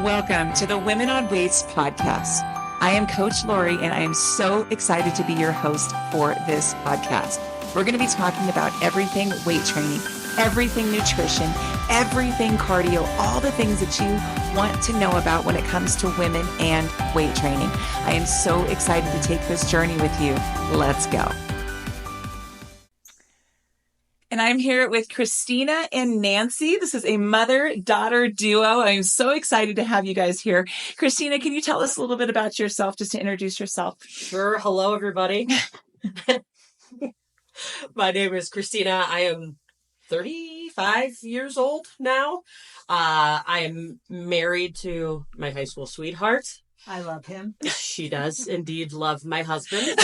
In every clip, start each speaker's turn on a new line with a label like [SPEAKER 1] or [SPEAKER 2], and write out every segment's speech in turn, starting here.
[SPEAKER 1] Welcome to the Women on Weights podcast. I am Coach Lori, and I am so excited to be your host for this podcast. We're going to be talking about everything weight training, everything nutrition, everything cardio, all the things that you want to know about when it comes to women and weight training. I am so excited to take this journey with you. Let's go. And I'm here with Christina and Nancy. This is a mother-daughter duo. I'm so excited to have you guys here. Christina, can you tell us a little bit about yourself, just to introduce yourself?
[SPEAKER 2] Sure. Hello, everybody. My name is Christina. I am 35 years old now. I am married to my high school sweetheart.
[SPEAKER 3] I love him.
[SPEAKER 2] She does indeed love my husband.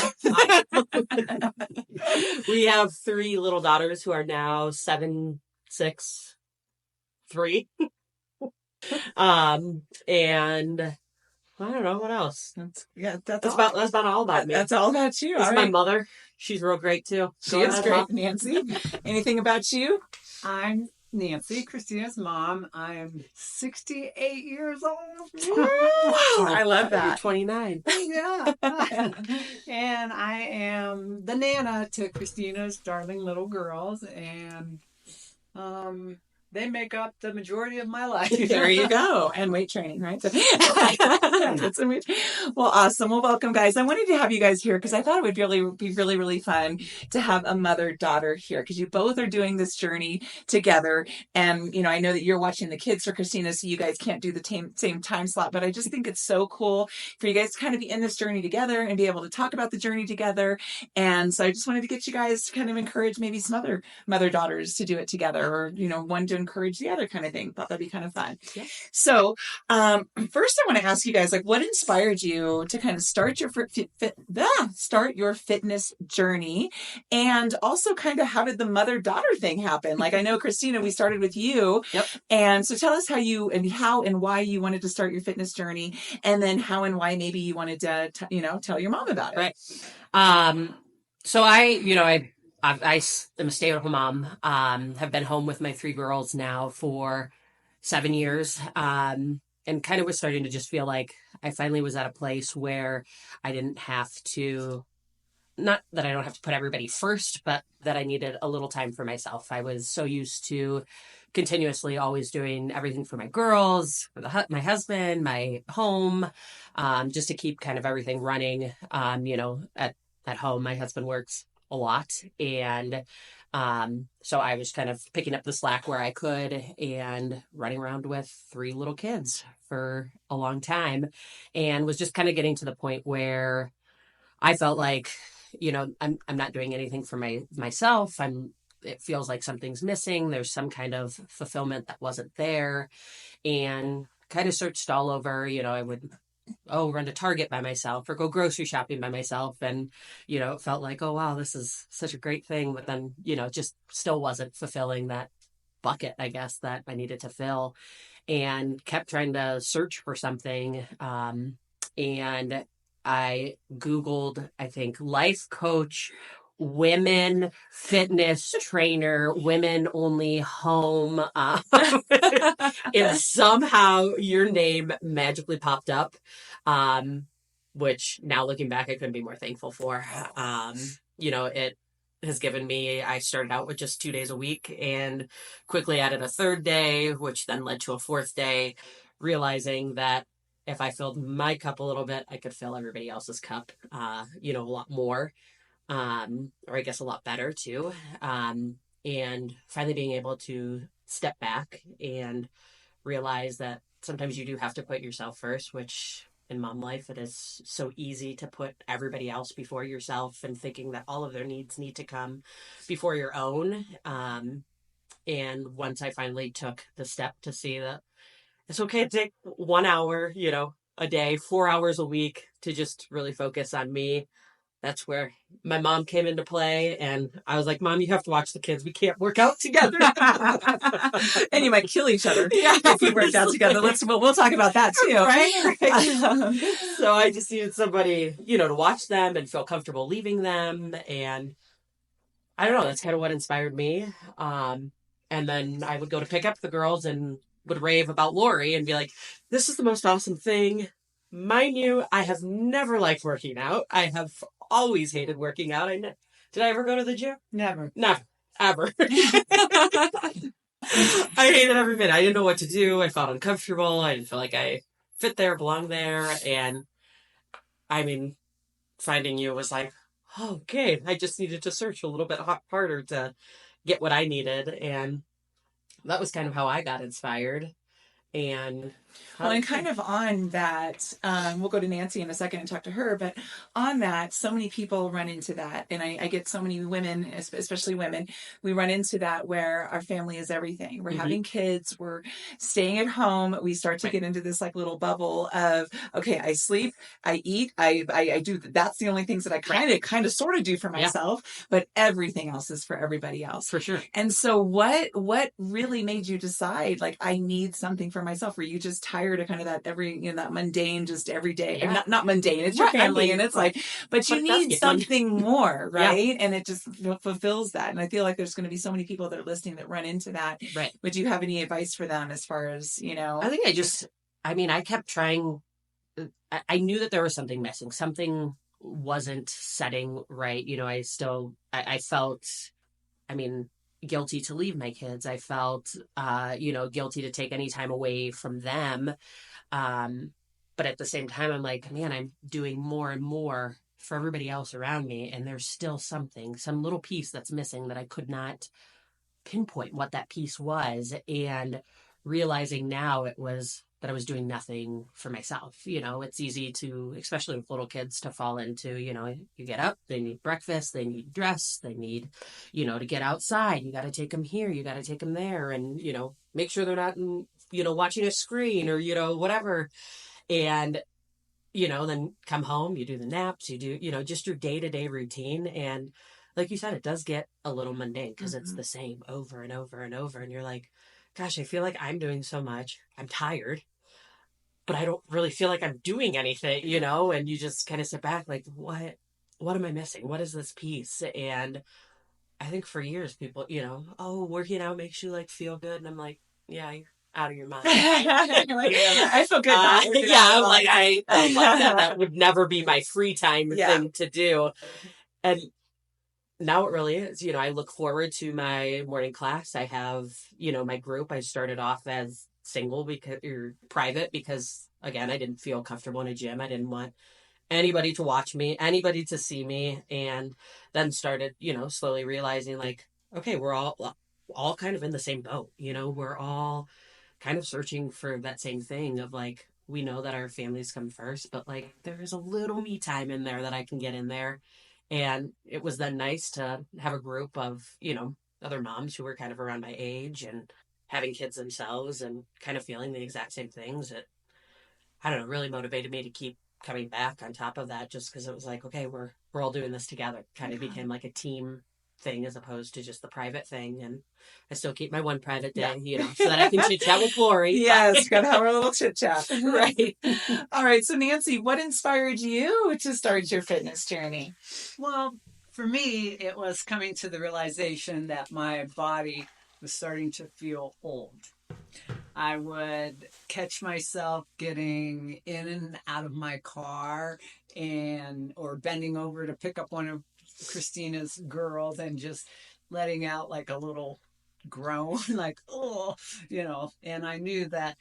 [SPEAKER 2] We have 3 little daughters who are now 7, 6, 3. And I don't know what else. That's about all about me.
[SPEAKER 1] That's all about you.
[SPEAKER 2] That's
[SPEAKER 1] All
[SPEAKER 2] my
[SPEAKER 1] right.
[SPEAKER 2] mother. She's real great too.
[SPEAKER 1] She is great, Nancy. Anything about you?
[SPEAKER 3] I'm Nancy, Christina's mom. I'm 68 years old.
[SPEAKER 1] I love
[SPEAKER 2] You're
[SPEAKER 1] that.
[SPEAKER 2] 29.
[SPEAKER 3] Yeah. And I am the Nana to Christina's darling little girls. And they make up the majority of my life.
[SPEAKER 1] There you go. And weight training, right? So, that's amazing. Well, awesome. Well, welcome, guys. I wanted to have you guys here because I thought it would be really fun to have a mother-daughter here because you both are doing this journey together. And, you know, I know that you're watching the kids for Christina, so you guys can't do the same time slot, but I just think it's so cool for you guys to kind of be in this journey together and be able to talk about the journey together. And so I just wanted to get you guys to kind of encourage maybe some other mother-daughters to do it together, or, you know, one to encourage the other kind of thing. Thought that'd be kind of fun.
[SPEAKER 2] Yeah.
[SPEAKER 1] So first I want to ask you guys, like, what inspired you to kind of start your fitness journey, and also kind of how did the mother-daughter thing happen? Like, I know, Christina, we started with you.
[SPEAKER 2] Yep.
[SPEAKER 1] And so tell us how and why you wanted to start your fitness journey, and then how and why maybe you wanted to tell your mom about it.
[SPEAKER 2] Right. So I am a stay-at-home mom. Have been home with my 3 girls now for 7 years. And kind of was starting to just feel like I finally was at a place where I didn't have to, not that I don't have to put everybody first, but that I needed a little time for myself. I was so used to continuously always doing everything for my girls, for my husband, my home, just to keep kind of everything running. At home, my husband works a lot, and so I was kind of picking up the slack where I could and running around with 3 little kids for a long time, and was just kind of getting to the point where I felt like, I'm not doing anything for myself. It feels like something's missing. There's some kind of fulfillment that wasn't there, and kind of searched all over. I would run to Target by myself or go grocery shopping by myself. And, it felt like, oh, wow, this is such a great thing. But then, just still wasn't fulfilling that bucket, I guess, that I needed to fill, and kept trying to search for something. And I Googled, I think, life coach, women fitness trainer, women only home. And somehow your name magically popped up, which now looking back, I couldn't be more thankful for. It has given me, I started out with just 2 days a week and quickly added a 3rd day, which then led to a 4th day, realizing that if I filled my cup a little bit, I could fill everybody else's cup, a lot more. Or I guess a lot better too. And finally being able to step back and realize that sometimes you do have to put yourself first, which in mom life, it is so easy to put everybody else before yourself and thinking that all of their needs need to come before your own. And once I finally took the step to see that it's okay to take 1 hour, a day, 4 hours a week to just really focus on me, that's where my mom came into play. And I was like, Mom, you have to watch the kids. We can't work out together.
[SPEAKER 1] And you might kill each other if you worked out together. We'll talk about that too.
[SPEAKER 2] Right. So I just needed somebody, to watch them and feel comfortable leaving them. And I don't know, that's kind of what inspired me. And then I would go to pick up the girls, and would rave about Lori and be like, this is the most awesome thing. Mind you, I have never liked working out. I have always hated working out. Did I ever go to the gym?
[SPEAKER 3] Never.
[SPEAKER 2] Never. Ever. I hated every minute. I didn't know what to do. I felt uncomfortable. I didn't feel like I fit there, belonged there. And I mean, finding you was like, oh, okay, I just needed to search a little bit harder to get what I needed. And that was kind of how I got inspired. And
[SPEAKER 1] well, and kind of on that, we'll go to Nancy in a second and talk to her, but on that, so many people run into that. And I get so many women, especially women, we run into that where our family is everything. We're having kids, we're staying at home. We start to get into this like little bubble of, okay, I sleep, I eat, I do, that's the only things that I kind of sort of do for myself, but everything else is for everybody else.
[SPEAKER 2] For sure.
[SPEAKER 1] And so what really made you decide, like, I need something for myself? Were you just tired of kind of that that mundane, just every day?
[SPEAKER 2] Yeah.
[SPEAKER 1] Not mundane, it's your family, and it's like, but you need something more, right? And it just fulfills that. And I feel like there's going to be so many people that are listening that run into that.
[SPEAKER 2] Right.
[SPEAKER 1] Would you have any advice for them as far as,
[SPEAKER 2] I think I kept trying. I knew that there was something missing. Something wasn't setting right. I felt, guilty to leave my kids. I felt, guilty to take any time away from them. But at the same time, I'm like, man, I'm doing more and more for everybody else around me. And there's still some little piece that's missing that I could not pinpoint what that piece was. And realizing now it was that I was doing nothing for myself. It's easy to, especially with little kids, to fall into, you get up, they need breakfast, they need dress, they need, to get outside. You got to take them here, you got to take them there, and, make sure they're not, watching a screen or, whatever. And, then come home, you do the naps, you do, just your day-to-day routine. And like you said, it does get a little mundane because it's the same over and over and over. And you're like, gosh, I feel like I'm doing so much. I'm tired, but I don't really feel like I'm doing anything, and you just kind of sit back like, what am I missing? What is this piece? And I think for years people, working out makes you like feel good. And I'm like, yeah, you're out of your mind.
[SPEAKER 1] I feel good.
[SPEAKER 2] I'm like, I like that. That would never be my free time thing to do. And now it really is. I look forward to my morning class. I have, my group. I started off as single or private because, again, I didn't feel comfortable in a gym. I didn't want anybody to watch me, anybody to see me. And then started, slowly realizing like, okay, we're all kind of in the same boat. We're all kind of searching for that same thing of like, we know that our families come first, but like there is a little me time in there that I can get in there. And it was then nice to have a group of, other moms who were kind of around my age and having kids themselves and kind of feeling the exact same things. It, I don't know, really motivated me to keep coming back on top of that, just because it was like, okay, we're all doing this together. Kind of became like a team thing as opposed to just the private thing. And I still keep my one private day, so that I can chit chat with Lori.
[SPEAKER 1] Yes, gotta have a little chit chat.
[SPEAKER 2] Right.
[SPEAKER 1] All right. So Nancy, what inspired you to start your fitness journey?
[SPEAKER 3] Well, for me, it was coming to the realization that my body was starting to feel old. I would catch myself getting in and out of my car or bending over to pick up one of Christina's girls and just letting out like a little groan, like, oh, and I knew that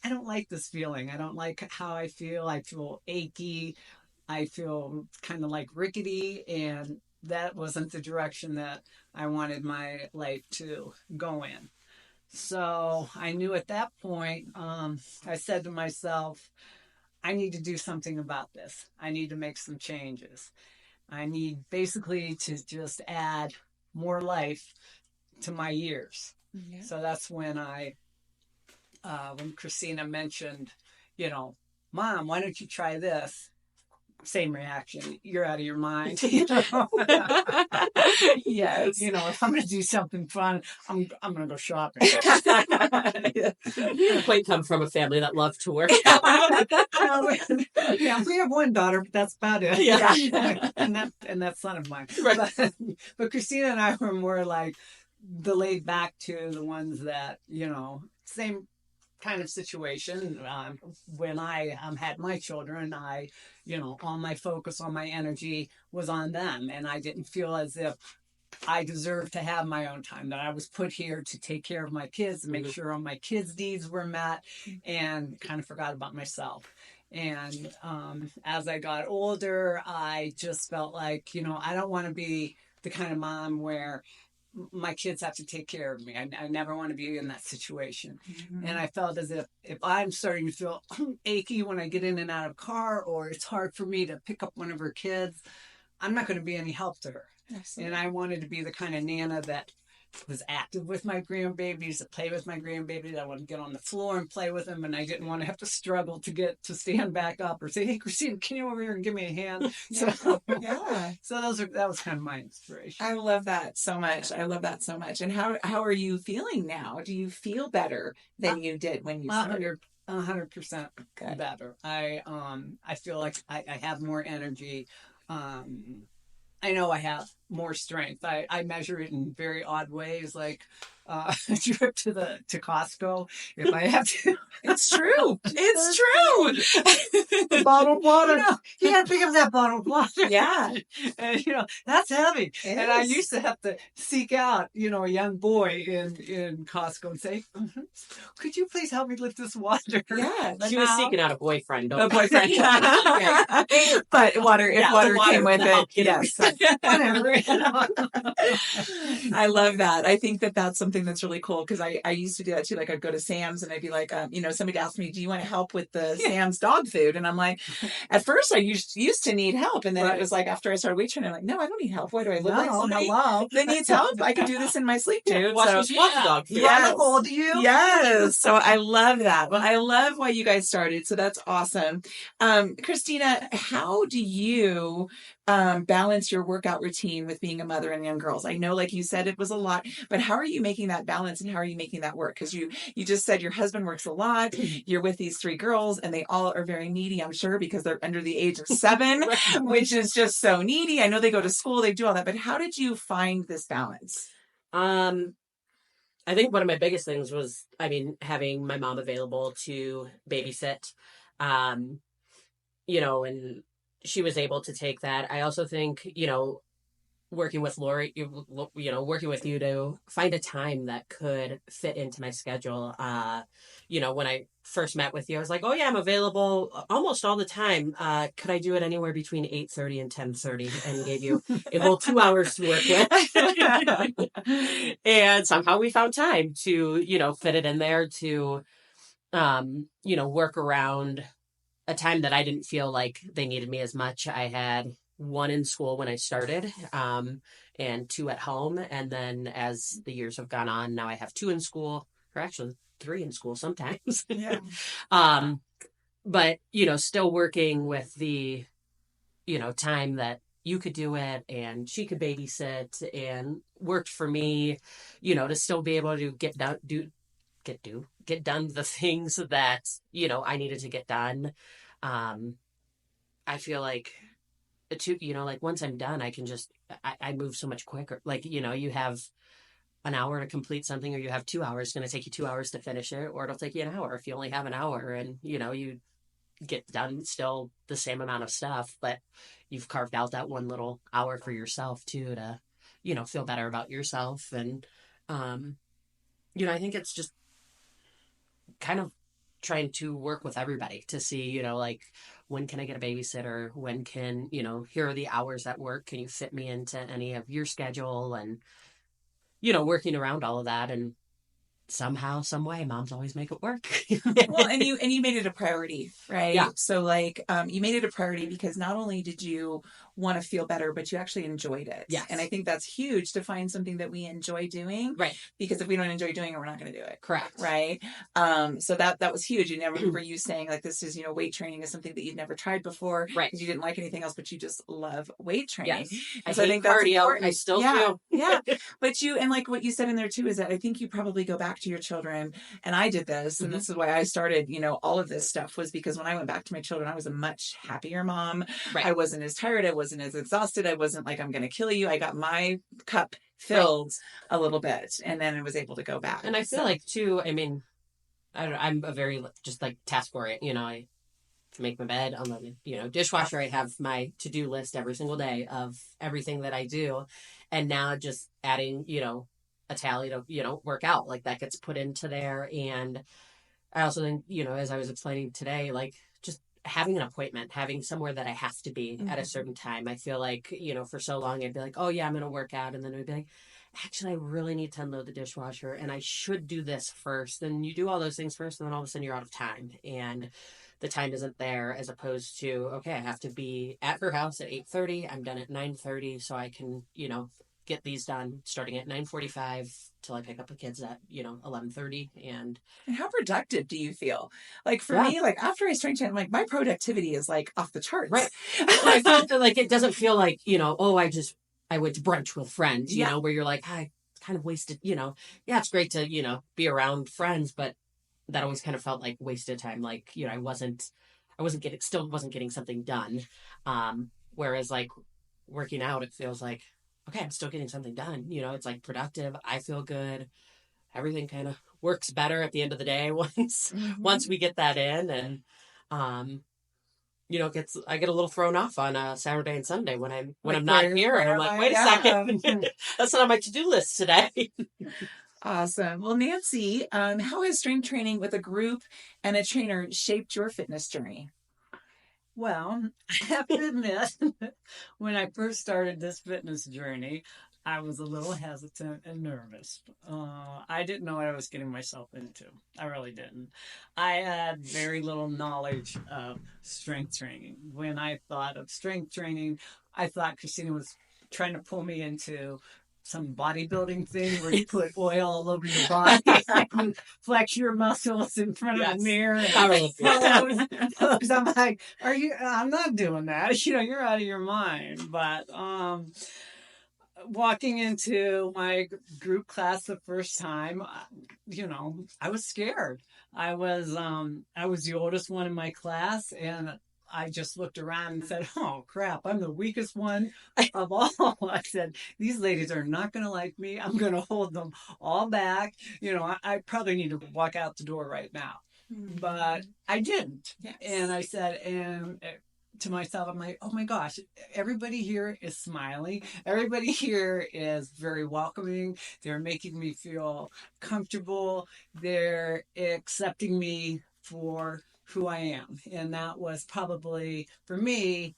[SPEAKER 3] I don't like this feeling. I don't like how I feel. I feel achy. I feel kind of like rickety, and that wasn't the direction that I wanted my life to go in. So I knew at that point, I said to myself, I need to do something about this. I need to make some changes. I need basically to just add more life to my years. Yeah. So that's when when Christina mentioned, Mom, why don't you try this? Same reaction. You're out of your mind.
[SPEAKER 1] Yes.
[SPEAKER 3] If I'm going to do something fun, I'm going to go shopping.
[SPEAKER 2] You quite come from a family that loved to work.
[SPEAKER 3] Yeah, we have one daughter, but that's about it.
[SPEAKER 1] Yeah.
[SPEAKER 3] and that son of mine.
[SPEAKER 2] Right.
[SPEAKER 3] But Christina and I were more like the laid back two, the ones that, kind of situation. When I had my children, all my focus, all my energy was on them, and I didn't feel as if I deserved to have my own time, that I was put here to take care of my kids and make sure all my kids' needs were met, and kind of forgot about myself. And as I got older, I just felt like, I don't want to be the kind of mom where my kids have to take care of me. I never want to be in that situation.
[SPEAKER 1] Mm-hmm.
[SPEAKER 3] And I felt as if I'm starting to feel achy when I get in and out of car, or it's hard for me to pick up one of her kids, I'm not going to be any help to her.
[SPEAKER 1] Absolutely.
[SPEAKER 3] And I wanted to be the kind of Nana that was active with my grandbabies, to play with my grandbabies. I wanted to get on the floor and play with them, and I didn't want to have to struggle to stand back up or say, "Hey, Christine, can you over here and give me a hand?" So,
[SPEAKER 1] Yeah.
[SPEAKER 3] So that was kind of my inspiration.
[SPEAKER 1] I love that so much. I love that so much. And how are you feeling now? Do you feel better than you did when you started?
[SPEAKER 3] 100%
[SPEAKER 1] Good.
[SPEAKER 3] better. I feel like I have more energy. I know I have more strength. I measure it in very odd ways, like a trip to Costco. If I have to,
[SPEAKER 1] It's true. It's true.
[SPEAKER 3] the bottled water. You got to pick up that bottled water.
[SPEAKER 1] Yeah.
[SPEAKER 3] And that's heavy.
[SPEAKER 1] It
[SPEAKER 3] And I
[SPEAKER 1] is.
[SPEAKER 3] used to have to seek out, a young boy in Costco and say, "Could you please help me lift this water?"
[SPEAKER 1] Yeah.
[SPEAKER 3] But
[SPEAKER 2] She was
[SPEAKER 3] now-
[SPEAKER 2] seeking out a boyfriend.
[SPEAKER 1] A
[SPEAKER 2] Don't
[SPEAKER 1] boyfriend. But water, if
[SPEAKER 2] Yeah,
[SPEAKER 1] water
[SPEAKER 2] the water
[SPEAKER 1] came with
[SPEAKER 2] will help,
[SPEAKER 1] it.
[SPEAKER 2] yes.
[SPEAKER 3] Whatever.
[SPEAKER 1] I love that. I think that that's something that's really cool, because I used to do that too. Like, I'd go to Sam's and I'd be like, somebody asked me, "Do you want to help with the Sam's dog food?" And I'm like, at first I used to need help. And then
[SPEAKER 3] Right.
[SPEAKER 1] it was like, after I started weight training, I'm like, no, I don't need help. Why do I look like
[SPEAKER 3] No,
[SPEAKER 1] somebody
[SPEAKER 3] hello.
[SPEAKER 1] that needs help? I can do this in my sleep, dude.
[SPEAKER 2] Watch
[SPEAKER 1] So,
[SPEAKER 2] this water dog.
[SPEAKER 1] Yeah.
[SPEAKER 3] Yes. Hold you.
[SPEAKER 1] yes. So I love that. Well, I love why you guys started. So that's awesome. Christina, how do you balance your workout routine with being a mother and young girls? I know, like you said, it was a lot, but how are you making that balance, and how are you making that work? Because you just said your husband works a lot. You're with these 3 girls, and they all are very needy, I'm sure, because they're under the age of 7, which is just so needy. I know they go to school, they do all that, but how did you find this balance?
[SPEAKER 2] I think one of my biggest things was, having my mom available to babysit, and she was able to take that. I also think, working with Lori, working with you to find a time that could fit into my schedule. When I first met with you, I was like, "Oh yeah, I'm available almost all the time. Could I do it anywhere between 8:30 and 10:30?" And gave you a whole 2 hours to work with. And somehow we found time to, fit it in there to, work around a time that I didn't feel like they needed me as much. I had 1 in school when I started, and 2 at home. And then as the years have gone on, now I have 2 in school, or actually 3 in school sometimes.
[SPEAKER 1] Yeah.
[SPEAKER 2] But, still working with the, time that you could do it and she could babysit, and worked for me, to still be able to get done the things that, I needed to get done. I feel like, like once I'm done, I can just, I move so much quicker. Like, you have an hour to complete something, or you have 2 hours, it's going to take you 2 hours to finish it, or it'll take you an hour if you only have an hour, and, you get done still the same amount of stuff, but you've carved out that 1 little hour for yourself too, to, feel better about yourself. And, I think it's just kind of trying to work with everybody to see, like, when can I get a babysitter? When can, here are the hours at work. Can you fit me into any of your schedule? And, working around all of that, and somehow, some way, moms always make it work.
[SPEAKER 1] Well, and you made it a priority, right?
[SPEAKER 2] Yeah.
[SPEAKER 1] So like, you made it a priority because not only did you want to feel better, but you actually enjoyed it.
[SPEAKER 2] Yes.
[SPEAKER 1] And I think that's huge, to find something that we enjoy doing.
[SPEAKER 2] Right.
[SPEAKER 1] Because if we don't enjoy doing it, we're not going to do it.
[SPEAKER 2] Correct.
[SPEAKER 1] Right. So that was huge. And I remember you saying, like, this is, weight training is something that you'd never tried before.
[SPEAKER 2] Right.
[SPEAKER 1] Because you didn't like anything else, but you just love weight training.
[SPEAKER 2] Yes.
[SPEAKER 1] And
[SPEAKER 2] I hate
[SPEAKER 1] that's
[SPEAKER 2] cardio.
[SPEAKER 1] important.
[SPEAKER 2] I still
[SPEAKER 1] yeah,
[SPEAKER 2] do.
[SPEAKER 1] Yeah. But and like what you said in there too, is that I think you probably go back to your children. And I did this, and this is why I started, all of this stuff, was because when I went back to my children, I was a much happier mom.
[SPEAKER 2] Right.
[SPEAKER 1] I wasn't as tired. I wasn't as exhausted. I wasn't like, I'm going to kill you. I got my cup filled a little bit, and then I was able to go back.
[SPEAKER 2] And I feel like too, I'm a very just like task oriented. I make my bed on the dishwasher. I have my to-do list every single day of everything that I do, and now just adding a tally to work out, like that gets put into there. And I also then as I was explaining today, like just having an appointment, having somewhere that I have to be at a certain time. I feel like for so long I'd be like, oh yeah, I'm gonna work out, and then I'd be like, actually I really need to unload the dishwasher and I should do this first. And you do all those things first, and then all of a sudden you're out of time, and the time isn't there, as opposed to, okay, I have to be at her house at 8:30. I'm done at 9:30, so I can, get these done starting at 9:45 till I pick up the kids at 11:30. And
[SPEAKER 1] how productive do you feel? Like for me, like after I strength train, like my productivity is like off the charts.
[SPEAKER 2] Right. I felt that like it doesn't feel like oh, I went to brunch with friends. Where you're like, I kind of wasted. Yeah, it's great to be around friends, but that always kind of felt like wasted time. Like, I wasn't getting something done. Whereas like working out, it feels like, okay, I'm still getting something done. It's like productive. I feel good. Everything kind of works better at the end of the day once we get that in. And, I get a little thrown off on a Saturday and Sunday when I'm not here. And I'm like, wait a second. That's not on my to-do list today.
[SPEAKER 1] Awesome. Well, Nancy, how has strength training with a group and a trainer shaped your fitness journey?
[SPEAKER 3] Well, I have to admit, when I first started this fitness journey, I was a little hesitant and nervous. I didn't know what I was getting myself into. I really didn't. I had very little knowledge of strength training. When I thought of strength training, I thought Christina was trying to pull me into some bodybuilding thing where you put oil all over your body and flex your muscles in front of a mirror. And I'm like, I'm not doing that. You're out of your mind. But walking into my group class the first time, I was scared. I was the oldest one in my class, and I just looked around and said, oh, crap, I'm the weakest one of all. I said, these ladies are not going to like me. I'm going to hold them all back. I probably need to walk out the door right now. But I didn't. Yes. And I said, to myself, I'm like, oh my gosh, everybody here is smiling. Everybody here is very welcoming. They're making me feel comfortable. They're accepting me for who I am. And that was probably, for me,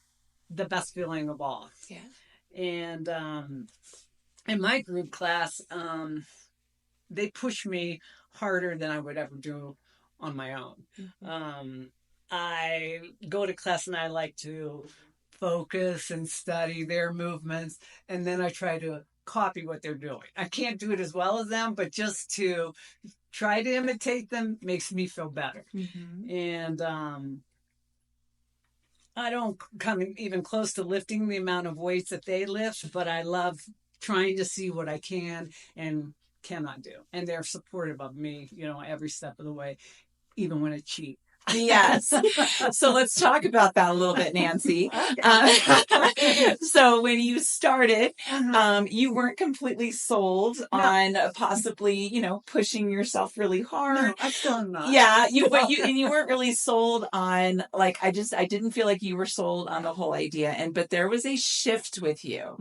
[SPEAKER 3] the best feeling of all.
[SPEAKER 1] Yeah.
[SPEAKER 3] And in my group class, they push me harder than I would ever do on my own. Mm-hmm. I go to class and I like to focus and study their movements, and then I try to copy what they're doing. I can't do it as well as them, but just to try to imitate them makes me feel better. Mm-hmm. And I don't come even close to lifting the amount of weights that they lift, but I love trying to see what I can and cannot do. And they're supportive of me, every step of the way, even when it's cheap.
[SPEAKER 1] Yes. So let's talk about that a little bit, Nancy. So when you started, you weren't completely sold on possibly, pushing yourself really hard.
[SPEAKER 3] No, I still am not.
[SPEAKER 1] Yeah. You weren't really sold on, like, I didn't feel like you were sold on the whole idea. But there was a shift with you,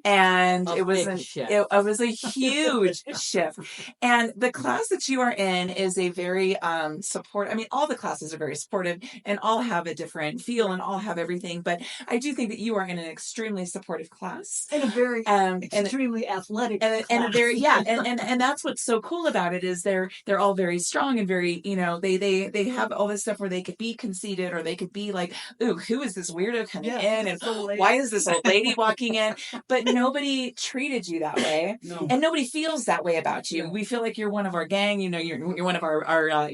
[SPEAKER 1] and it was a huge shift. And the class that you are in is a very, all the classes are very supportive and all have a different feel and all have everything. But I do think that you are in an extremely supportive class.
[SPEAKER 3] And a very extremely athletic class.
[SPEAKER 1] And a very, and that's what's so cool about it is they're all very strong and very, they have all this stuff where they could be conceited or they could be like, ooh, who is this weirdo coming in? And why is this old lady walking in? But nobody treated you that way. No. And nobody feels that way about you. We feel like you're one of our gang, you're one of our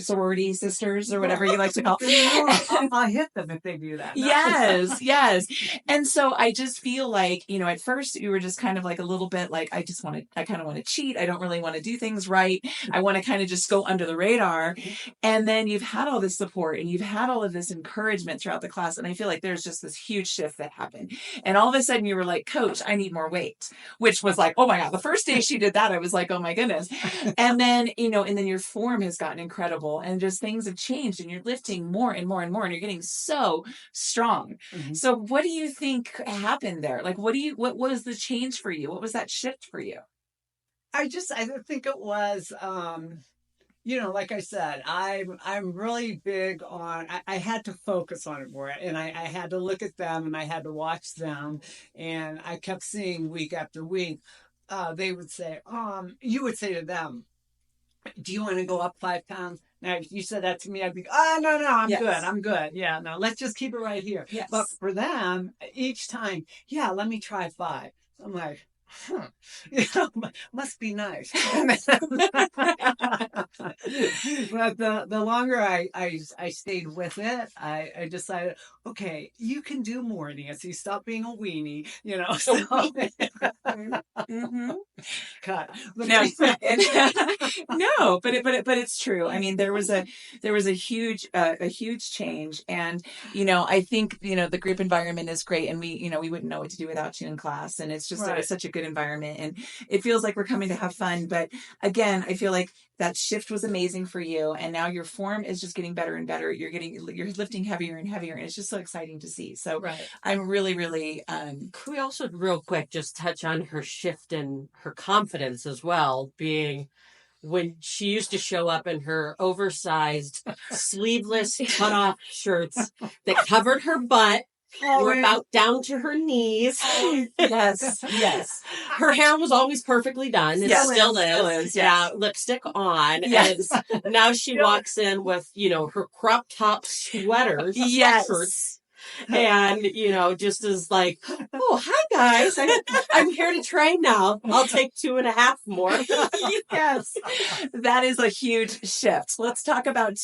[SPEAKER 1] sorority sisters. or whatever you like to call.
[SPEAKER 3] I'll hit them if they do that. No.
[SPEAKER 1] Yes. And so I just feel like, at first you were just kind of like a little bit like, I kind of want to cheat. I don't really want to do things right. I want to kind of just go under the radar. And then you've had all this support and you've had all of this encouragement throughout the class. And I feel like there's just this huge shift that happened. And all of a sudden you were like, Coach, I need more weight, which was like, oh my God, the first day she did that, I was like, oh my goodness. And then, and then your form has gotten incredible and just things have changed and you're lifting more and more and more and you're getting so strong.
[SPEAKER 3] Mhm.
[SPEAKER 1] So what do you think happened there? Like, what was the change for you? What was that shift for you?
[SPEAKER 3] I think it was, like I said, I'm really big on, I had to focus on it more and I had to look at them and I had to watch them and I kept seeing week after week, they would say, you would say to them, do you want to go up 5 pounds? Now, if you said that to me, I'd be, no, I'm
[SPEAKER 1] Yes.
[SPEAKER 3] good. I'm good. Yeah, no, let's just keep it right here.
[SPEAKER 1] Yes.
[SPEAKER 3] But for them, each time, yeah, let me try 5. I'm like, must be nice. But the longer I stayed with it, I decided, okay, you can do more, Nancy. Stop being a weenie, So,
[SPEAKER 1] Mm-hmm.
[SPEAKER 3] cut.
[SPEAKER 1] No, no, but it's true. I mean, there was a huge change, and I think the group environment is great, and we wouldn't know what to do without you in class, and it's just
[SPEAKER 3] Right.
[SPEAKER 1] such a good environment, and it feels like we're coming to have fun. But again, I feel like that shift was amazing for you, and now your form is just getting better and better. You're lifting heavier and heavier, and it's just so exciting to see. So
[SPEAKER 3] Right.
[SPEAKER 1] I'm really, really.
[SPEAKER 2] Could we also real quick just touch on her shift in her confidence as well, being when she used to show up in her oversized sleeveless cutoff shirts that covered her butt, were about down to her knees.
[SPEAKER 1] Yes.
[SPEAKER 2] Her hair was always perfectly done. It
[SPEAKER 1] Yes.
[SPEAKER 2] still
[SPEAKER 1] Still
[SPEAKER 2] is.
[SPEAKER 1] is,
[SPEAKER 2] Yeah, lipstick on.
[SPEAKER 1] Yes.
[SPEAKER 2] And now she walks in with, her crop top sweaters, sweatshirts, and just is like, oh, hi guys, I'm here to train now. I'll take 2.5 more.
[SPEAKER 1] Yes, that is a huge shift. Let's talk about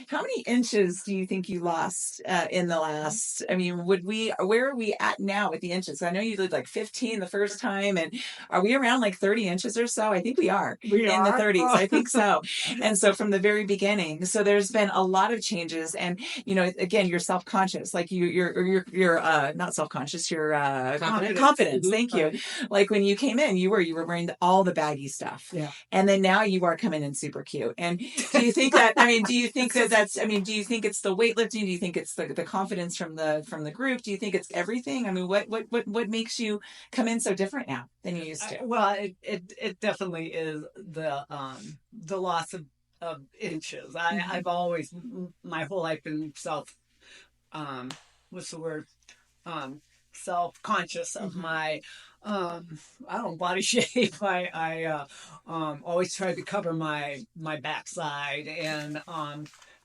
[SPEAKER 1] how many inches do you think you lost in the last? I mean, where are we at now with the inches? I know you did like 15 the first time, and are we around like 30 inches or so? I think we are in the 30s. I think so. And so from the very beginning, so there's been a lot of changes, and again, you're self-conscious, like you're not self-conscious, you're confidence.
[SPEAKER 2] Mm-hmm.
[SPEAKER 1] Thank you. Like when you came in, you were wearing all the baggy stuff.
[SPEAKER 3] Yeah.
[SPEAKER 1] And then now you are coming in super cute. And do you think that, do you think it's the weightlifting? Do you think it's the confidence from the group? Do you think it's everything? I mean, what makes you come in so different now than you used to?
[SPEAKER 3] Well, it definitely is the loss of inches. I've always, my whole life, been self-conscious of my body shape. I always tried to cover my backside, and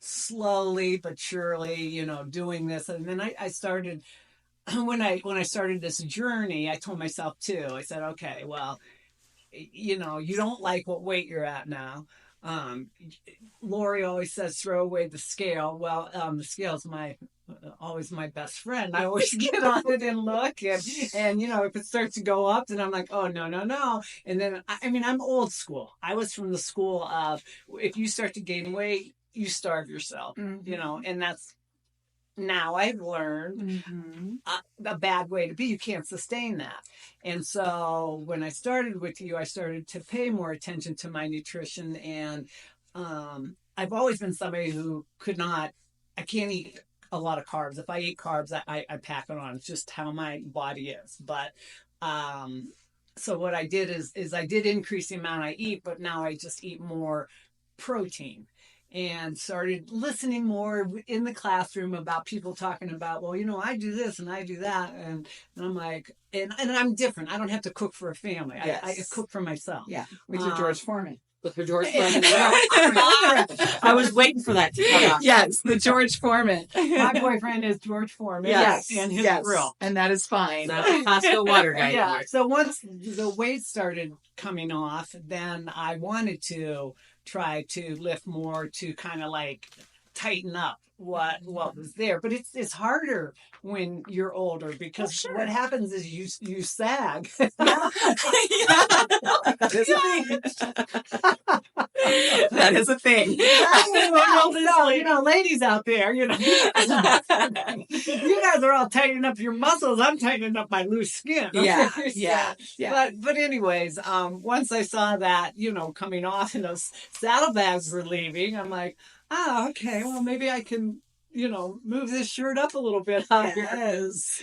[SPEAKER 3] slowly but surely, doing this. And then I started, when I started this journey, I told myself too, I said, okay, well, you don't like what weight you're at now. Lori always says, throw away the scale. Well, the scale is always my best friend. I always get on it and look, and if it starts to go up, then I'm like, oh, no. And then, I'm old school. I was from the school of, if you start to gain weight, you starve yourself, and that's, now I've learned a bad way to be. You can't sustain that. And so when I started with you, I started to pay more attention to my nutrition. And I've always been somebody who I can't eat a lot of carbs. If I eat carbs, I pack it on. It's just how my body is. But so what I did is I did increase the amount I eat, but now I just eat more protein. And started listening more in the classroom about people talking about, well, I do this and I do that. And I'm like, and I'm different. I don't have to cook for a family.
[SPEAKER 1] Yes.
[SPEAKER 3] I cook for myself.
[SPEAKER 1] Yeah. With your George Foreman.
[SPEAKER 2] With her George Foreman. I was waiting for that to come out.
[SPEAKER 1] Yes, the George Foreman.
[SPEAKER 3] My boyfriend is George Foreman.
[SPEAKER 1] Yes.
[SPEAKER 3] And his grill.
[SPEAKER 1] And that is fine.
[SPEAKER 2] Not a Costco water guy.
[SPEAKER 3] Yeah. So once the weight started coming off, then I wanted to try to lift more to kind of like tighten up what was there. But it's harder when you're older because
[SPEAKER 1] sure.
[SPEAKER 3] what happens is you sag.
[SPEAKER 1] Yeah. That is a thing. That is a thing.
[SPEAKER 3] Ladies out there, you guys are all tightening up your muscles. I'm tightening up my loose skin.
[SPEAKER 1] Yeah,
[SPEAKER 3] So,
[SPEAKER 1] yeah, yeah.
[SPEAKER 3] But anyways, once I saw that, coming off and those saddlebags were leaving, I'm like, okay, well, maybe I can, move this shirt up a little bit higher.
[SPEAKER 1] Yes.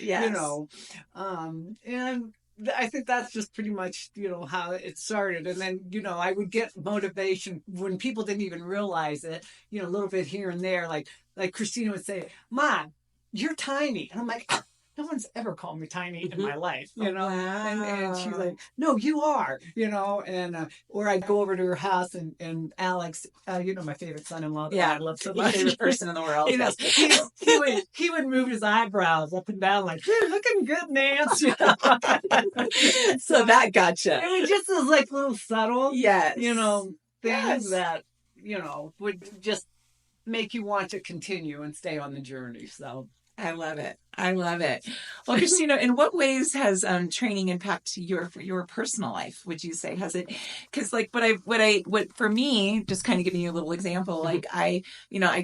[SPEAKER 3] And I think that's just pretty much, how it started. And then, I would get motivation when people didn't even realize it, a little bit here and there. Like Christina would say, Mom, you're tiny. And I'm like, no one's ever called me tiny in my life,
[SPEAKER 1] Wow.
[SPEAKER 3] and she's like, no, you are, and or I'd go over to her house and Alex, my favorite son-in-law that I love so much,
[SPEAKER 1] favorite person in the world.
[SPEAKER 3] He would move his eyebrows up and down like, you're looking good, Nance.
[SPEAKER 1] So that gotcha.
[SPEAKER 3] It was just those like little subtle,
[SPEAKER 1] Yes.
[SPEAKER 3] things that would just make you want to continue and stay on the journey. So.
[SPEAKER 1] I love it. Well, Christina, in what ways has training impacted your personal life? Would you say has it? Because like what for me, just kind of giving you a little example, like I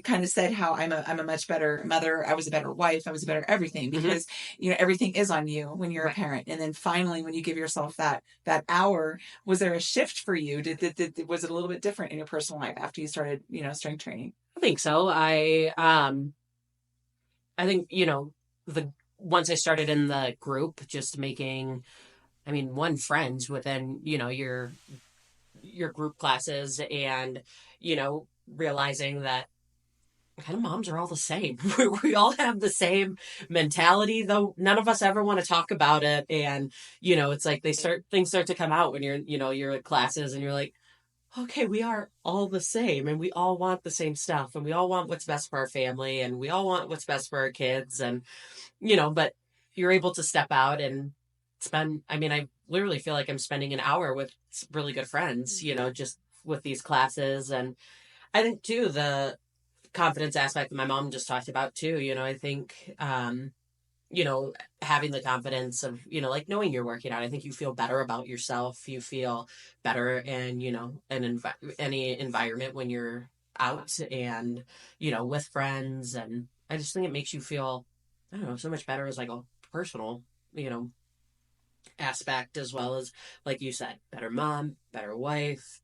[SPEAKER 1] kind of said how I'm a much better mother. I was a better wife. I was a better everything because everything is on you when you're a parent. And then finally, when you give yourself that hour, was there a shift for you? Was it a little bit different in your personal life after you started strength training?
[SPEAKER 2] I think so. I think, once I started in the group, just making, friends within, your group classes and, realizing that kind of moms are all the same. We all have the same mentality, though none of us ever want to talk about it. And, it's like things start to come out when you're at classes and you're like, okay, we are all the same and we all want the same stuff and we all want what's best for our family and we all want what's best for our kids. And, but you're able to step out and spend, I literally feel like I'm spending an hour with really good friends, just with these classes. And I think too, the confidence aspect that my mom just talked about too, I think, having the confidence of, like knowing you're working out, I think you feel better about yourself. You feel better in, any environment when you're out and, with friends. And I just think it makes you feel, I don't know, so much better as like a personal, aspect, as well as, like you said, better mom, better wife.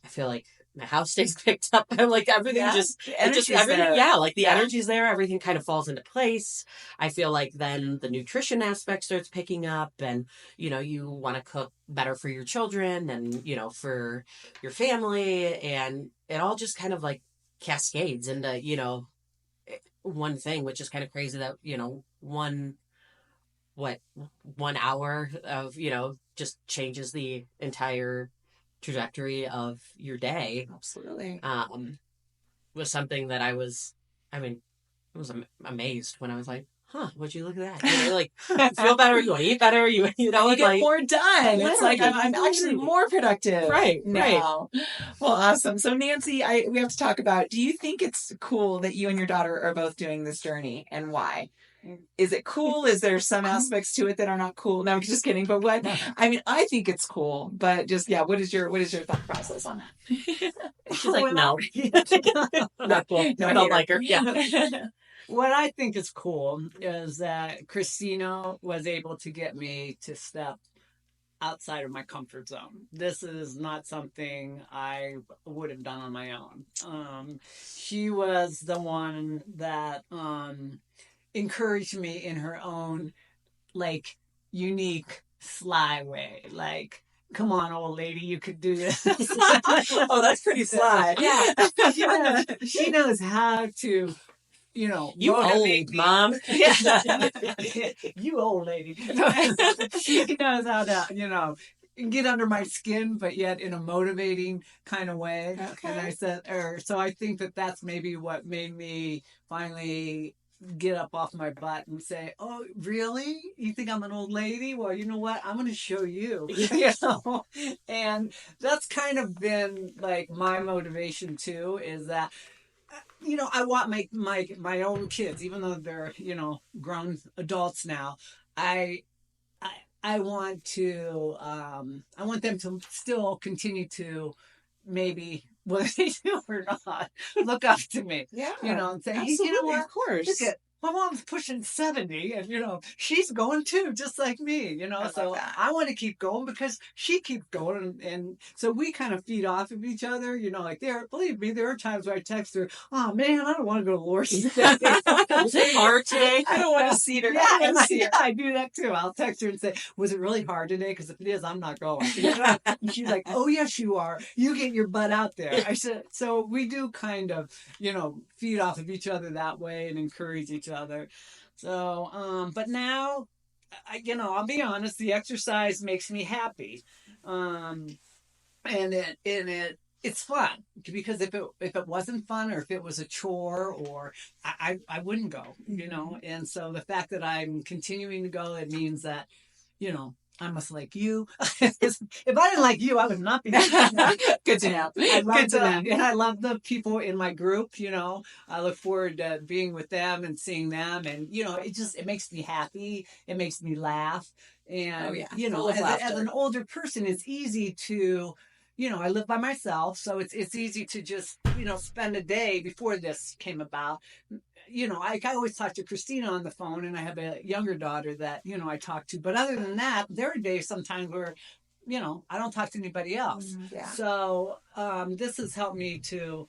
[SPEAKER 2] I feel like my house stays picked up. I'm like everything the energy's there. Everything kind of falls into place. I feel like then the nutrition aspect starts picking up and, you want to cook better for your children and, for your family. And it all just kind of like cascades into, one thing, which is kind of crazy that, 1 hour of, just changes the entire trajectory of your day.
[SPEAKER 1] Absolutely.
[SPEAKER 2] Was something that I was amazed when I was like, would you look at that? Like, you feel better, you want to eat better, you
[SPEAKER 1] get more done. Yeah, it's like I'm actually more productive now. Right. Well, awesome. So Nancy, we have to talk about, do you think it's cool that you and your daughter are both doing this journey and why? Is it cool? Is there some aspects to it that are not cool? No, I'm just kidding. But what? I think it's cool. But just what is your thought process on that?
[SPEAKER 2] She's like, no, not cool. No, I don't like her. Yeah.
[SPEAKER 3] What I think is cool is that Christina was able to get me to step outside of my comfort zone. This is not something I would have done on my own. She was the one that encouraged me in her own like unique sly way, like, come on, old lady, you could do this.
[SPEAKER 1] Oh, that's pretty sly.
[SPEAKER 3] Yeah. She knows how to,
[SPEAKER 2] you old mom.
[SPEAKER 3] You old lady. She knows how to, get under my skin, but yet in a motivating kind of way. Okay. And I said, so I think that that's maybe what made me finally get up off my butt and say, oh, really? You think I'm an old lady? Well, you know what? I'm going to show you. And that's kind of been like my motivation too, is that I want my own kids, even though they're, grown adults now. I I I want to I want them to still continue to maybe whether they do or not look up to me.
[SPEAKER 1] Yeah,
[SPEAKER 3] And say, hey,
[SPEAKER 1] absolutely,
[SPEAKER 3] what?
[SPEAKER 1] of course.
[SPEAKER 3] Look at my mom's pushing 70 and she's going too, just like me,
[SPEAKER 1] I love
[SPEAKER 3] so
[SPEAKER 1] that.
[SPEAKER 3] I want to keep going because she keeps going and so we kind of feed off of each other, like believe me, there are times where I text her, oh man, I don't want to go to Lord's today.
[SPEAKER 2] Was it hard today?
[SPEAKER 1] I don't want to see her.
[SPEAKER 3] Yeah,
[SPEAKER 1] I don't
[SPEAKER 3] and
[SPEAKER 1] want to see her.
[SPEAKER 3] I do that too. I'll text her and say, was it really hard today? Because if it is, I'm not going. And she's like, oh, yes, you are. You get your butt out there. I said, so we do kind of, feed off of each other that way and encourage each other. So, but now, I'll be honest, the exercise makes me happy. It's fun because if it wasn't fun or if it was a chore or I wouldn't go, and so the fact that I'm continuing to go, it means that I must like you. If I didn't like you, I would not be.
[SPEAKER 1] Good to know.
[SPEAKER 3] Good to know.
[SPEAKER 1] know.
[SPEAKER 3] And I love the people in my group. I look forward to being with them and seeing them, and it makes me happy. It makes me laugh, and
[SPEAKER 1] Oh, yeah. Full of
[SPEAKER 3] as
[SPEAKER 1] laughter.
[SPEAKER 3] an older person, it's easy to. I live by myself, so it's easy to just spend a day before this came about. I always talk to Christina on the phone, and I have a younger daughter that I talk to. But other than that, there are days sometimes where I don't talk to anybody else.
[SPEAKER 1] Yeah.
[SPEAKER 3] So this has helped me to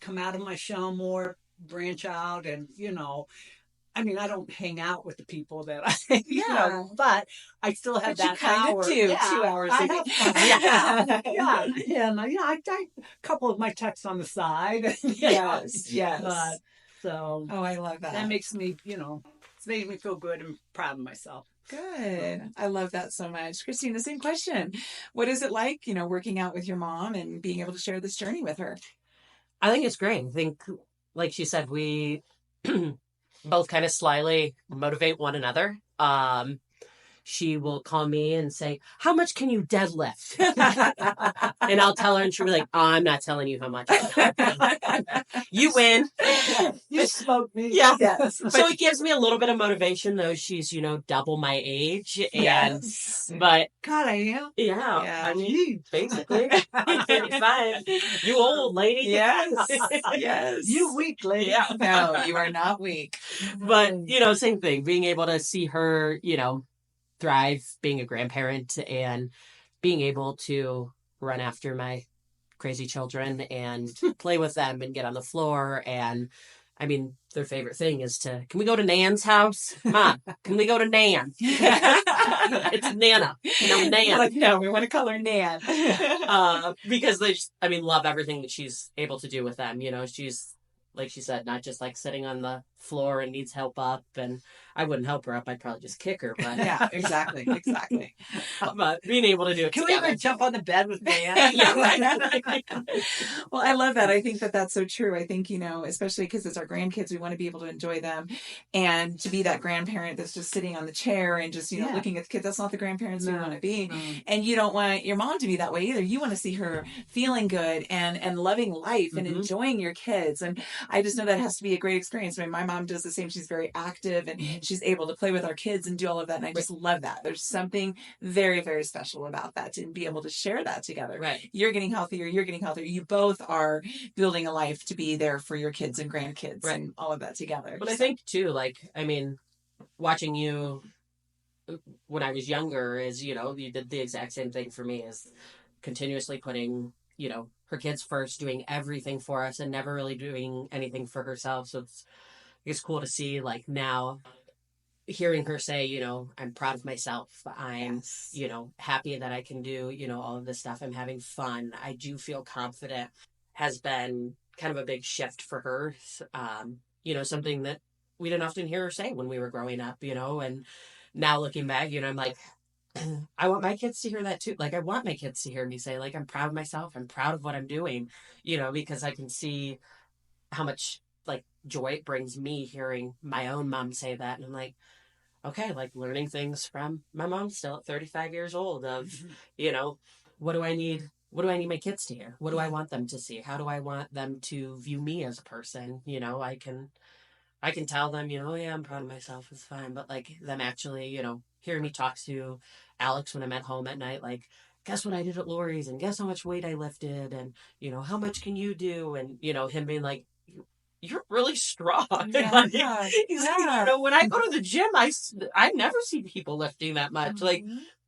[SPEAKER 3] come out of my shell more, branch out, and I mean, I don't hang out with the people that I, but I still have
[SPEAKER 1] But you
[SPEAKER 3] that
[SPEAKER 1] kind
[SPEAKER 3] hour.
[SPEAKER 1] of do.
[SPEAKER 3] Yeah,
[SPEAKER 1] 2 hours
[SPEAKER 3] I
[SPEAKER 1] a
[SPEAKER 3] have
[SPEAKER 1] day.
[SPEAKER 3] fun. Yeah. And, I a couple of my texts on the side.
[SPEAKER 1] Yes, yes.
[SPEAKER 3] But, so
[SPEAKER 1] Oh, I love that.
[SPEAKER 3] that makes me, it's made me feel good and proud of myself.
[SPEAKER 1] Good. I love that so much. Christina, same question. What is it like, working out with your mom and being able to share this journey with her?
[SPEAKER 2] I think it's great. I think, like she said, we both kind of slyly motivate one another. She will call me and say, how much can you deadlift? And I'll tell her, and she'll be like, oh, I'm not telling you how much. You win.
[SPEAKER 3] You smoked me.
[SPEAKER 2] Yeah.
[SPEAKER 1] Yes.
[SPEAKER 2] So it gives me a little bit of motivation, though she's, double my age. And,
[SPEAKER 1] Yes.
[SPEAKER 2] but
[SPEAKER 3] God, I am.
[SPEAKER 2] yeah,
[SPEAKER 1] Yeah.
[SPEAKER 2] I mean, basically, I'm 35. You old lady.
[SPEAKER 1] Yes. Yes.
[SPEAKER 3] You weak lady.
[SPEAKER 2] Yeah.
[SPEAKER 1] No, you are not weak.
[SPEAKER 2] But, same thing, being able to see her, thrive, being a grandparent and being able to run after my crazy children and play with them and get on the floor. And I mean, their favorite thing is can we go to Nan's house? Mom, can we go to Nan? It's Nana. No, Nan.
[SPEAKER 1] Like, no, we want to call her Nan.
[SPEAKER 2] Because they just, love everything that she's able to do with them. She's, like she said, not just like sitting on the floor and needs help up. And I wouldn't help her up. I'd probably just kick her. But
[SPEAKER 1] Yeah, exactly.
[SPEAKER 2] but being able to do it
[SPEAKER 3] Can we
[SPEAKER 2] together.
[SPEAKER 3] even jump on the bed with me?
[SPEAKER 2] Yeah, right.
[SPEAKER 1] Well, I love that. I think that that's so true. I think, especially because it's our grandkids, we want to be able to enjoy them. And to be that grandparent that's just sitting on the chair and just,
[SPEAKER 3] Yeah.
[SPEAKER 1] looking at the kids, that's not the grandparents we
[SPEAKER 3] No,
[SPEAKER 1] want to be.
[SPEAKER 3] no.
[SPEAKER 1] And you don't want your mom to be that way either. You want to see her feeling good and loving life and
[SPEAKER 2] Mhm.
[SPEAKER 1] enjoying your kids. And I just know that has to be a great experience. I mean, my mom does the same. She's very active and she's able to play with our kids and do all of that. And I just love that. There's something very, very special about that, to be able to share that together.
[SPEAKER 2] Right.
[SPEAKER 1] You're getting healthier. You're getting healthier. You both are building a life to be there for your kids and grandkids
[SPEAKER 2] Right.
[SPEAKER 1] and all of that together.
[SPEAKER 2] But I think too, watching you when I was younger is, you did the exact same thing for me, is continuously putting, her kids first, doing everything for us and never really doing anything for herself. So it's cool to see, now hearing her say, I'm proud of myself. I'm, happy that I can do, all of this stuff. I'm having fun. I do feel confident, has been kind of a big shift for her. Something that we didn't often hear her say when we were growing up, and now looking back, I'm like, I want my kids to hear that too. I want my kids to hear me say, I'm proud of myself. I'm proud of what I'm doing, because I can see how much joy it brings me hearing my own mom say that. And I'm like, okay, learning things from my mom still at 35 years old of, what do I need what do I need my kids to hear? What do I want them to see? How do I want them to view me as a person? You know, I can tell them, you know, yeah, I'm proud of myself, it's fine. But like them actually, you know, hearing me talk to Alex when I'm at home at night, like, guess what I did at Lori's, and guess how much weight I lifted, and, you know, how much can you do? And, you know, him being like, you're really strong.
[SPEAKER 1] Yeah,
[SPEAKER 2] Like,
[SPEAKER 1] yeah,
[SPEAKER 2] he's like, you know, when I go to the gym, I never see people lifting that much. Like,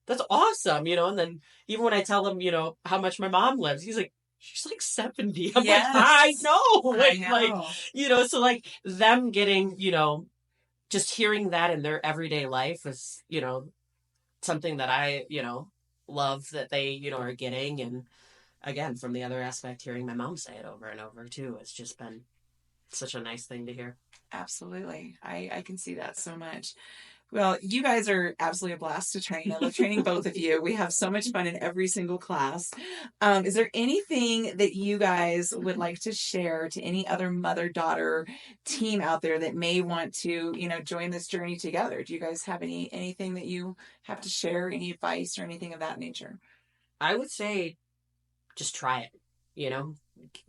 [SPEAKER 2] that's awesome, you know. And then even when I tell him, you know, how much my mom lives, he's like, she's like 70. I'm
[SPEAKER 1] Yes.
[SPEAKER 2] like, I know.
[SPEAKER 1] I know.
[SPEAKER 2] Like, you know, so like them getting, you know, just hearing that in their everyday life is, you know, something that I, you know, love that they, you know, are getting. And again, from the other aspect, hearing my mom say it over and over too, it's just been such a nice thing to hear.
[SPEAKER 1] Absolutely. I can see that so much. Well, you guys are absolutely a blast to train. I love training both of you. We have so much fun in every single class. Is there anything that you guys would like to share to any other mother-daughter team out there that may want to, you know, join this journey together? Do you guys have anything that you have to share, any advice or anything of that nature?
[SPEAKER 2] I would say just try it, you know,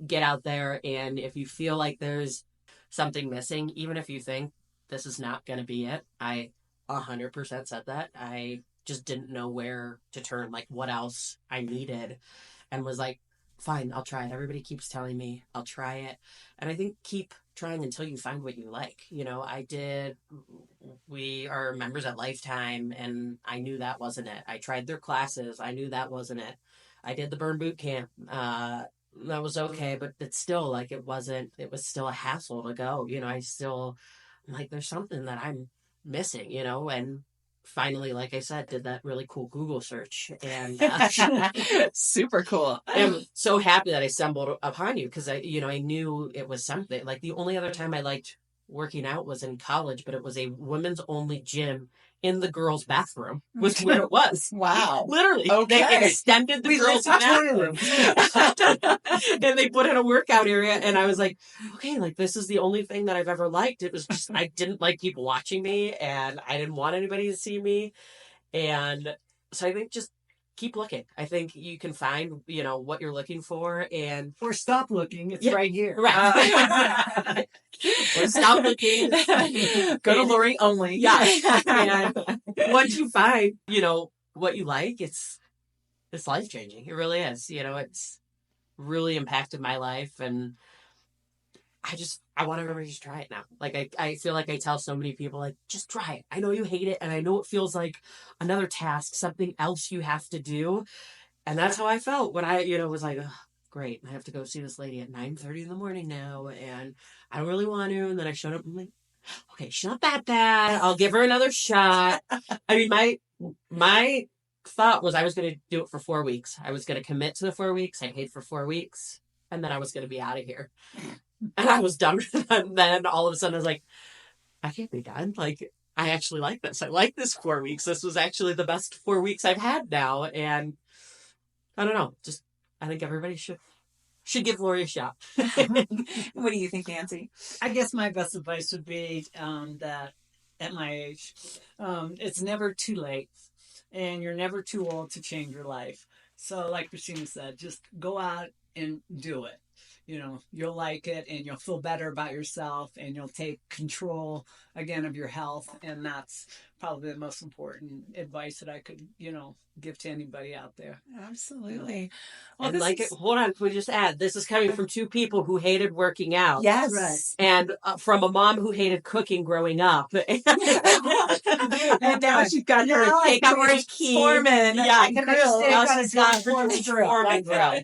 [SPEAKER 2] get out there. And if you feel like there's something missing, even if you think this is not going to be it, I 100% said that. I just didn't know where to turn, like what else I needed, and was like, fine, I'll try it. Everybody keeps telling me I'll try it. And I think keep trying until you find what you like. You know, we are members at Lifetime, and I knew that wasn't it. I tried their classes. I knew that wasn't it. I did the Burn Boot Camp. That was okay, but it's still like, it was still a hassle to go. You know, I'm like, there's something that I'm missing, you know. And finally, like I said, did that really cool Google search, and
[SPEAKER 1] super cool.
[SPEAKER 2] I'm so happy that I stumbled upon you, because I knew it was something. Like, the only other time I liked working out was in college, but it was a women's only gym in the girls' bathroom was where it was.
[SPEAKER 1] Wow.
[SPEAKER 2] Literally.
[SPEAKER 1] Okay.
[SPEAKER 2] They extended the girls' bathroom. And they put in a workout area, and I was like, okay, like, this is the only thing that I've ever liked. It was just, I didn't like people watching me, and I didn't want anybody to see me. And so I think just keep looking. I think you can find, you know, what you're looking for, and
[SPEAKER 3] Or stop looking. It's right here.
[SPEAKER 2] right. Or stop looking.
[SPEAKER 1] Go to Lori only.
[SPEAKER 2] Yeah. And once you find, you know, what you like, it's life changing. It really is. You know, it's really impacted my life, and I want everybody to just try it now. Like, I feel like I tell so many people, like, just try it. I know you hate it, and I know it feels like another task, something else you have to do. And that's how I felt when I, you know, was like, oh, great, I have to go see this lady at 9:30 in the morning now, and I don't really want to. And then I showed up, and I'm like, okay, she's not that bad. I'll give her another shot. I mean, my thought was I was going to do it for 4 weeks. I was going to commit to the 4 weeks. I paid for 4 weeks, and then I was going to be out of here. And I was done. And then all of a sudden I was like, I can't be done. Like, I actually like this. I like this 4 weeks. This was actually the best 4 weeks I've had now. And I don't know. Just, I think everybody should give Lori a shot.
[SPEAKER 1] What do you think, Nancy?
[SPEAKER 3] I guess my best advice would be that at my age, it's never too late, and you're never too old to change your life. So like Christina said, just go out and do it. You know, you'll like it, and you'll feel better about yourself, and you'll take control again of your health. And that's probably the most important advice that I could, you know, give to anybody out there.
[SPEAKER 1] Absolutely. Well,
[SPEAKER 2] And like, hold on, can we just add, this is coming from two people who hated working out.
[SPEAKER 1] yes.
[SPEAKER 3] Right.
[SPEAKER 2] And from a mom who hated cooking growing up.
[SPEAKER 1] And now she's got her
[SPEAKER 2] Takeaway key.
[SPEAKER 1] Foreman.
[SPEAKER 2] Yeah,
[SPEAKER 1] grill.
[SPEAKER 2] now
[SPEAKER 3] got
[SPEAKER 2] she's
[SPEAKER 3] a
[SPEAKER 2] got
[SPEAKER 3] Foreman
[SPEAKER 2] her
[SPEAKER 3] grill.
[SPEAKER 2] Foreman grill.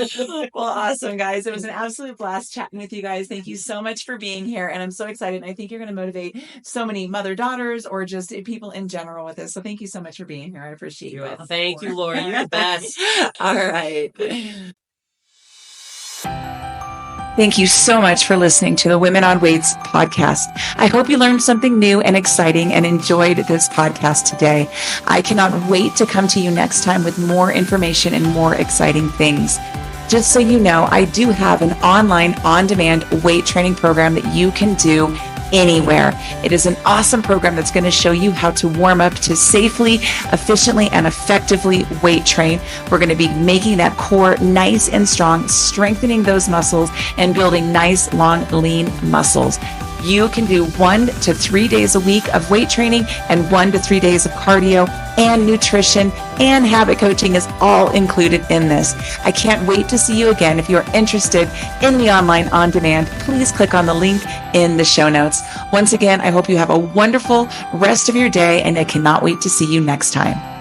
[SPEAKER 2] So-
[SPEAKER 1] Well, awesome, guys. It was an absolute blast chatting with you guys. Thank you so much for being here. And I'm so excited. And I think you're going to motivate so many mother-daughters or just people in general with this. So thank you so much for being here. I appreciate you.
[SPEAKER 2] Thank you, Laura. You're the best.
[SPEAKER 1] All right. Thank you so much for listening to the Women on Weights podcast. I hope you learned something new and exciting and enjoyed this podcast today. I cannot wait to come to you next time with more information and more exciting things. Just so you know, I do have an online on-demand weight training program that you can do anywhere. It is an awesome program that's going to show you how to warm up to safely, efficiently, and effectively weight train. We're going to be making that core nice and strong, strengthening those muscles, and building nice, long, lean muscles. You can do 1 to 3 days a week of weight training and 1 to 3 days of cardio, and nutrition and habit coaching is all included in this. I can't wait to see you again. If you're interested in the online on demand, please click on the link in the show notes. Once again, I hope you have a wonderful rest of your day, and I cannot wait to see you next time.